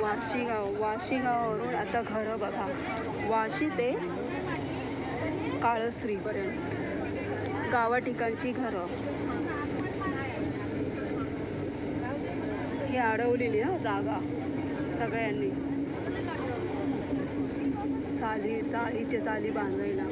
वाशी गावावरून आता घरं बघा, वाशी ते काळश्रीपर्यंत गावा ठिकाणची घरं ही अडवलेली ना जागा सगळ्यांनी, चाळीचे चाली बांधायला.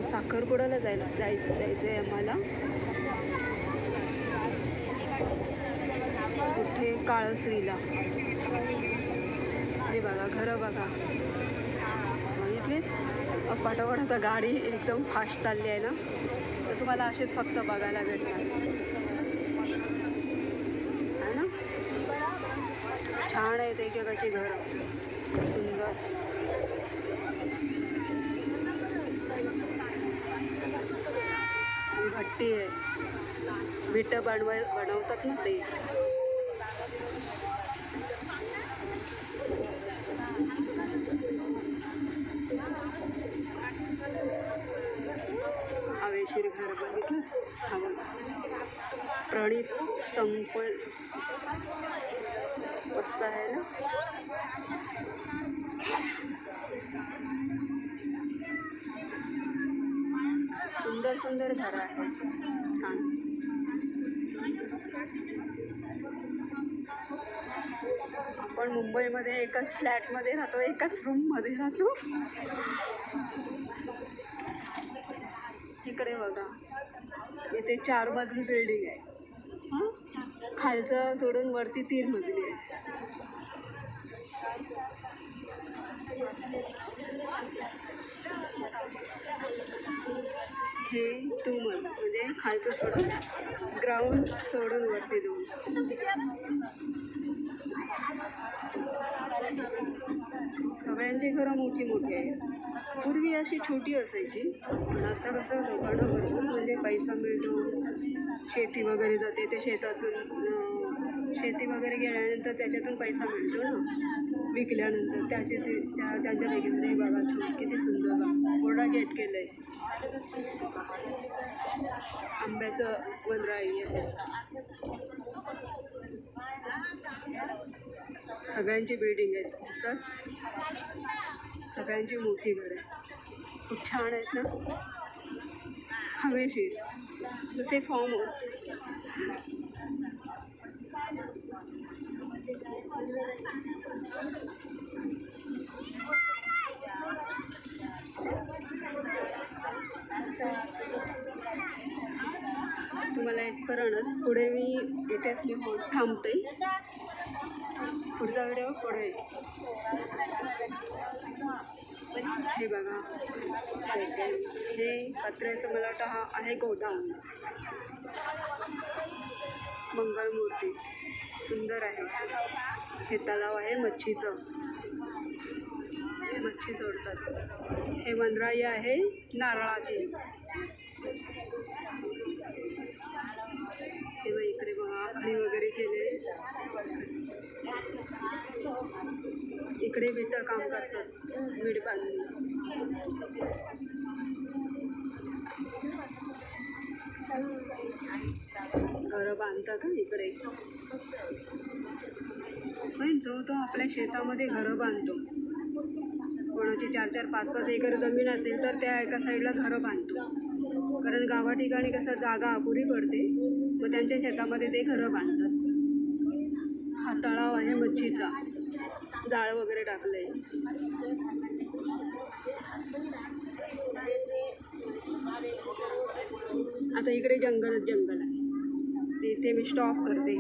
साखरपुड्याला जायचंय आम्हाला. कुठे? काळश्रीला. हे बघा घरं बघा, बघितले पटापट. आता गाडी एकदम फास्ट चालली आहे ना, तर तुम्हाला असेच फक्त बघायला भेटणार आहे ना. छान आहेत एकेकाची घरं, सुंदर. भट्टी आहे, भिट बनवतात ना ते. हवेशीर घर बघितलं. प्रणित संपळ मस्त आहे ना. सुंदर सुंदर घरं आहेत, छान. आपण मुंबईमध्ये एकाच फ्लॅटमध्ये राहतो, एकाच रूममध्ये राहतो. इकडे बघा, इथे 4 मजली बिल्डिंग आहे. खालचं सोडून वरती 3 मजली आहे. हे 2 मजली म्हणजे खालचं सोडून, ग्राउंड सोडून वरती 2. सगळ्यांची घरं मोठी मोठी आहेत. पूर्वी अशी छोटी असायची, पण आता कसं लोकांना भरपूर म्हणजे पैसा मिळतो, शेती वगैरे जाते, ते शेतातून शेती वगैरे गेल्यानंतर त्याच्यातून पैसा मिळतो ना विकल्यानंतर. त्यांच्यापैकी नाही बघा, छोटी किती सुंदर बघा, कोरडा गेट केलं आहे. आंब्याचं वनराई आहे. सगळ्यांची बिल्डिंग आहे दिसतात, सगळ्यांची मोठी घर आहे, खूप छान आहेत ना. हवेशीर, जसे फार्म हाऊस. तुम्हाला एक करणच पुढे मी इथेच मी थांबते. पुढचा व्हिडिओ पुढे. हे बघा सेकंड, हे पत्र्याचं मला वाटतं हा आहे गोडाऊन. मंगलमूर्ती सुंदर आहे. हे तलाव आहे मच्छीचं, मच्छी सोडतात. हे वनराई आहे नारळाची. हे बघ इकडे बघा, आखणी वगैरे केले. इकडे विट काम करतात, विड बांधणी. घरं बांधतात इकडे. पण जो तो आपल्या शेतामध्ये घरं बांधतो. कोणाची 4-4, 5-5 एकर जमीन असेल तर त्या एका साईडला घरं बांधतो, कारण गावा ठिकाणी कसं जागा अपुरी पडते, मग त्यांच्या शेतामध्ये ते घरं बांधतात. हा तलाव आहे मच्छीचा, जाळ वगैरे टाकलंय. आता इकडे जंगलच जंगल आहे. इथे मी स्टॉप करते.